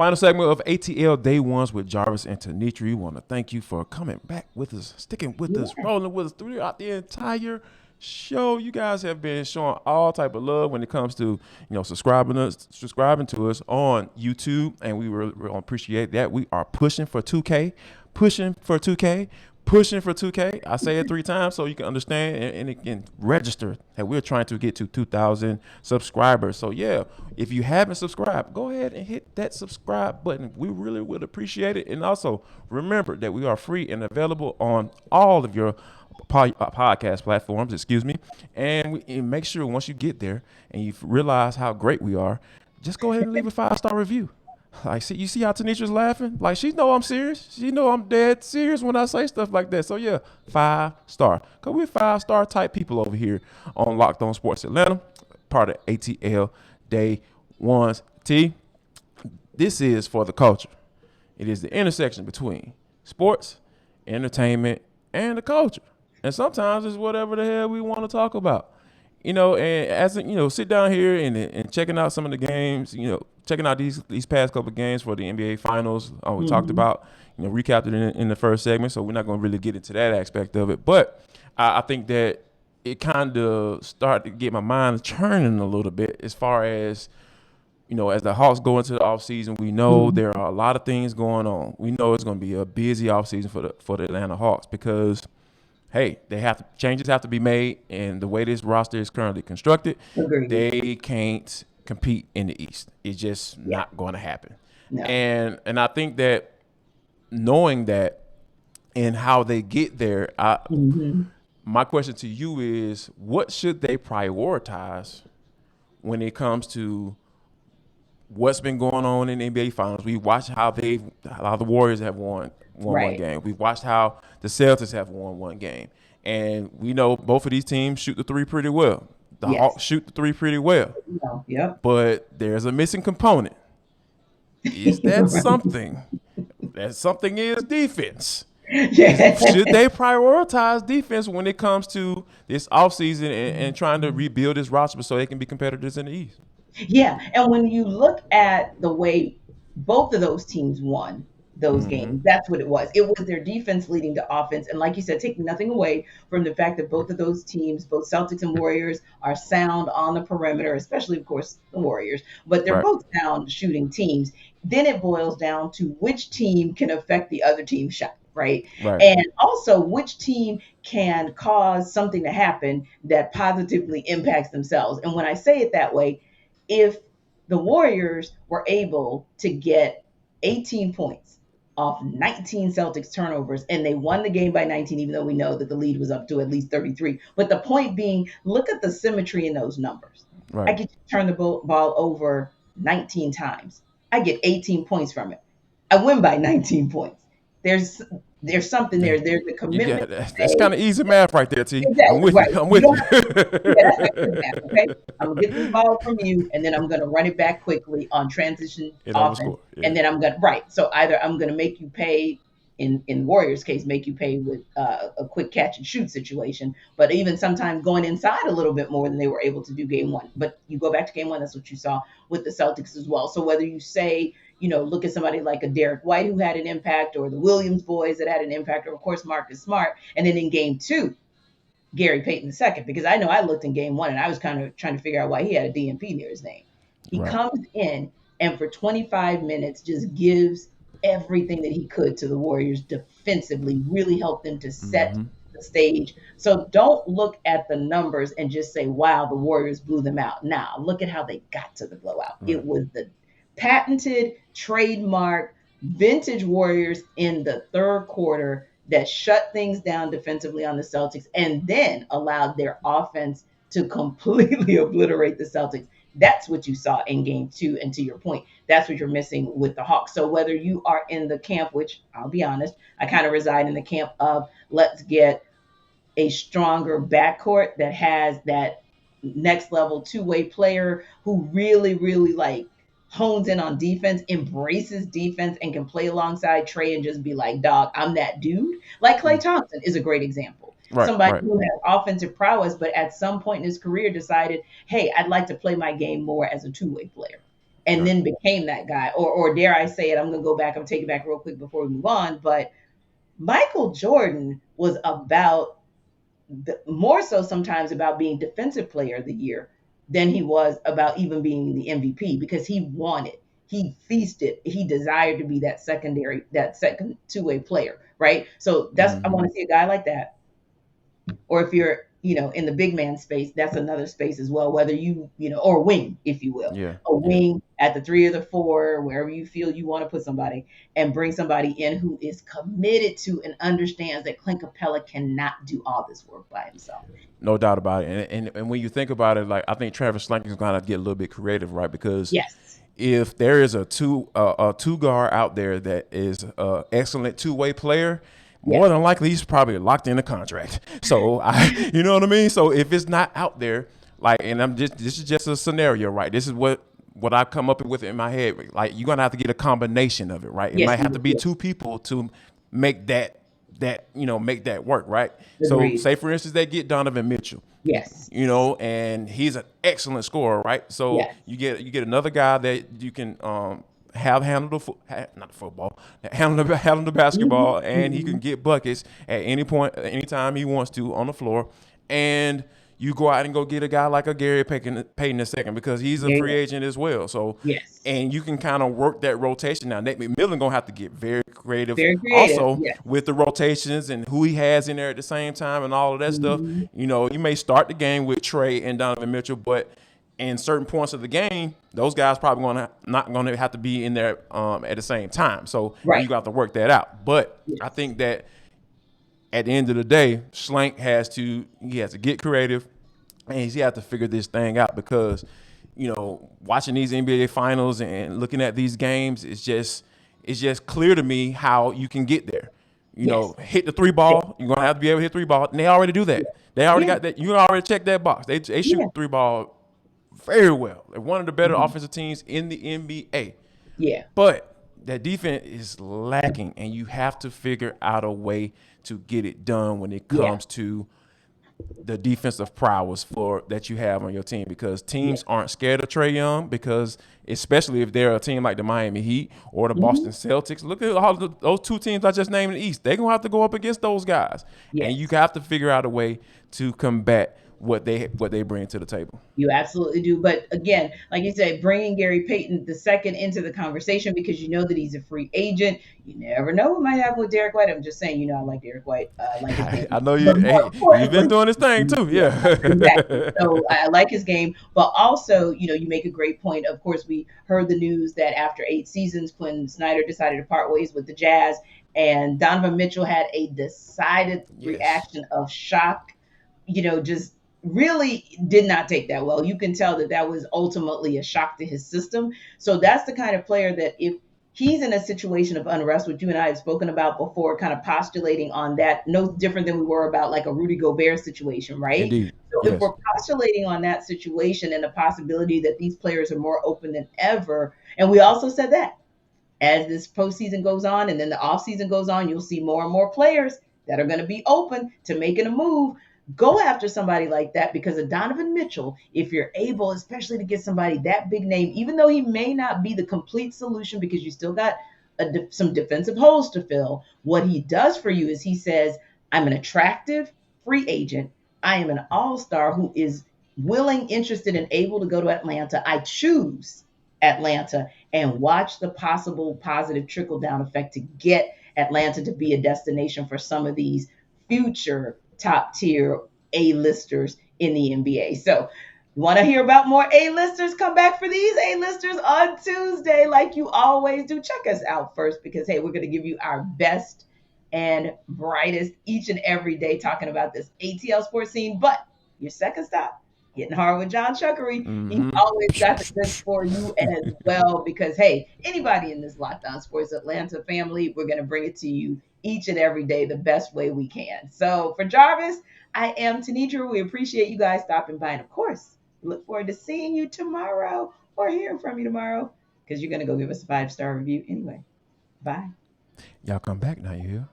Final segment of ATL Day Ones with Jarvis and Tenitra. We want to thank you for coming back with us, sticking with us, rolling with us throughout the entire show. You guys have been showing all type of love when it comes to subscribing to us on YouTube, and we really appreciate that. We are pushing for 2K, pushing for 2K. Pushing for 2K. I say it 3 times so you can understand and it can register that we're trying to get to 2,000 subscribers. So, yeah, if you haven't subscribed, go ahead and hit that subscribe button. We really would appreciate it. And also, remember that we are free and available on all of your podcast platforms, and make sure once you get there and you realize how great we are, just go ahead and leave a 5-star review. Like, you see how Tanitra's laughing? Like, she know I'm serious. She know I'm dead serious when I say stuff like that. So, yeah, 5-star. Because we're 5-star type people over here on Locked On Sports Atlanta, part of ATL Day Ones. This is for the culture. It is the intersection between sports, entertainment, and the culture. And sometimes it's whatever the hell we want to talk about. And as sit down here and checking out some of the games, checking out these past couple of games for the NBA Finals. We talked about, recapped it in the first segment, so we're not going to really get into that aspect of it. But I think that it kind of started to get my mind churning a little bit as far as, as the Hawks go into the offseason, we know there are a lot of things going on. We know it's going to be a busy offseason for the Atlanta Hawks because – hey, changes have to be made, and the way this roster is currently constructed, they can't compete in the East. It's just not going to happen. No. And I think that knowing that and how they get there, my question to you is, what should they prioritize when it comes to what's been going on in the NBA Finals? We watched how the Warriors have won one game. We've watched how the Celtics have won one game. And we know both of these teams shoot the three pretty well. The Hawks shoot the three pretty well. But there's a missing component. Is that something? That something is defense. Should they prioritize defense when it comes to this offseason and trying to rebuild this roster so they can be competitors in the East? Yeah, and when you look at the way both of those teams won those games, that's what it was. It was their defense leading to offense. And like you said, taking nothing away from the fact that both of those teams, both Celtics and Warriors, are sound on the perimeter, especially, of course, the Warriors. But they're both sound shooting teams. Then it boils down to which team can affect the other team's shot. Right. And also which team can cause something to happen that positively impacts themselves. And when I say it that way, if the Warriors were able to get 18 points off 19 Celtics turnovers and they won the game by 19, even though we know that the lead was up to at least 33. But the point being, look at the symmetry in those numbers. I get to turn the ball over 19 times. I get 18 points from it. I win by 19 points. There's something there. There's a commitment. That's kind of easy math right there, T. Exactly. I'm with you. I'm with you. That's math, okay? I'm going to get the ball from you, and then I'm going to run it back quickly on transition offense. And then I'm going to, so either I'm going to make you pay, in Warriors' case, make you pay with a quick catch and shoot situation, but even sometimes going inside a little bit more than they were able to do game one. But you go back to game one, that's what you saw with the Celtics as well. So whether you say, look at somebody like a Derek White who had an impact, or the Williams boys that had an impact, or of course Marcus Smart. And then in game two, Gary Payton II, because I know I looked in game one and I was kind of trying to figure out why he had a DNP near his name. He comes in and for 25 minutes just gives everything that he could to the Warriors defensively, really helped them to set the stage. So don't look at the numbers and just say, wow, the Warriors blew them out. Now, look at how they got to the blowout. It was the patented, trademark, vintage Warriors in the third quarter that shut things down defensively on the Celtics and then allowed their offense to completely obliterate the Celtics. That's what you saw in game two. And to your point, that's what you're missing with the Hawks. So whether you are in the camp, which I'll be honest, I kind of reside in the camp of let's get a stronger backcourt that has that next level two-way player who really, really hones in on defense, embraces defense, and can play alongside Trey and just be like, dog, I'm that dude. Like Klay Thompson is a great example. Somebody who has offensive prowess, but at some point in his career decided, hey, I'd like to play my game more as a two-way player. and then became that guy. Or dare I say it, I'm gonna go back, I'm taking it back real quick before we move on. But Michael Jordan was about more so sometimes about being defensive player of the year than he was about even being the MVP, because he feasted, he desired to be that second two-way player, right? So that's, I want to see a guy like that. Or if you're, in the big man space, that's another space as well, whether or wing, if you will. Yeah. A wing at the 3 or the 4, wherever you feel you want to put somebody, and bring somebody in who is committed to and understands that Clint Capella cannot do all this work by himself. No doubt about it. And when you think about it, like, I think Travis Schlenk is going to get a little bit creative, right? Because if there is a two guard out there that is excellent two-way player, more than likely he's probably locked in a contract. So you know what I mean? So if it's not out there, like, and this is just a scenario, right? This is what I come up with in my head. Like, you're gonna have to get a combination of it, right? It might have to be two people to make that make that work, right? Agreed. So say for instance they get Donovan Mitchell. Yes. And he's an excellent scorer, right? So you get another guy that you can handle the basketball, and he can get buckets at any point, anytime he wants to on the floor. And you go out and go get a guy like a Gary Payton II, because he's a free agent as well. So and you can kind of work that rotation. Now, Nate McMillan gonna have to get very creative also with the rotations and who he has in there at the same time and all of that stuff. You may start the game with Trey and Donovan Mitchell, but in certain points of the game, those guys probably not going to have to be in there at the same time. So you got to work that out. But I think that at the end of the day, Schlenk has to get creative, and he has to figure this thing out, because watching these NBA finals and looking at these games, it's just clear to me how you can get there. Hit the 3 ball. You're going to have to be able to hit 3 ball. And they already do that. They already got that. You already check that box. They shoot the 3 ball very well. They're one of the better offensive teams in the NBA. Yeah. But that defense is lacking, and you have to figure out a way to get it done when it comes to the defensive prowess that you have on your team, because teams aren't scared of Trae Young, because especially if they're a team like the Miami Heat or the Boston Celtics. Look at all those 2 teams I just named in the East. They're going to have to go up against those guys. And you have to figure out a way to combat what they bring to the table. You absolutely do. But again, like you said, bringing Gary Payton II into the conversation, because that he's a free agent. You never know what might happen with Derek White. I'm just saying, I like Derek White. Like his game. I know you've been doing this thing too. Yeah. Exactly. So I like his game. But also, you make a great point. Of course, we heard the news that after 8 seasons, Quinn Snyder decided to part ways with the Jazz, and Donovan Mitchell had a decided reaction of shock, just really did not take that well. You can tell that was ultimately a shock to his system. So that's the kind of player that if he's in a situation of unrest, which you and I have spoken about before, kind of postulating on that, no different than we were about like a Rudy Gobert situation, right? Indeed. So if we're postulating on that situation and the possibility that these players are more open than ever, and we also said that as this postseason goes on and then the offseason goes on, you'll see more and more players that are going to be open to making a move. Go after somebody like that, because of Donovan Mitchell, if you're able, especially to get somebody that big name, even though he may not be the complete solution because you still got some defensive holes to fill, what he does for you is he says, I'm an attractive free agent. I am an all-star who is willing, interested, and able to go to Atlanta. I choose Atlanta, and watch the possible positive trickle-down effect to get Atlanta to be a destination for some of these future top-tier A-listers in the NBA. So you want to hear about more A-listers? Come back for these A-listers on Tuesday like you always do. Check us out first, because, hey, we're going to give you our best and brightest each and every day talking about this ATL sports scene. But your second stop, Getting Hard with John Chuckery. He's always got the goods for you as well, because, hey, anybody in this Locked On Sports Atlanta family, we're going to bring it to you each and every day the best way we can. So for Jarvis, I am Tenitra. We appreciate you guys stopping by. And of course, look forward to seeing you tomorrow or hearing from you tomorrow, because you're going to go give us a 5-star review anyway. Bye. Y'all come back now, you hear?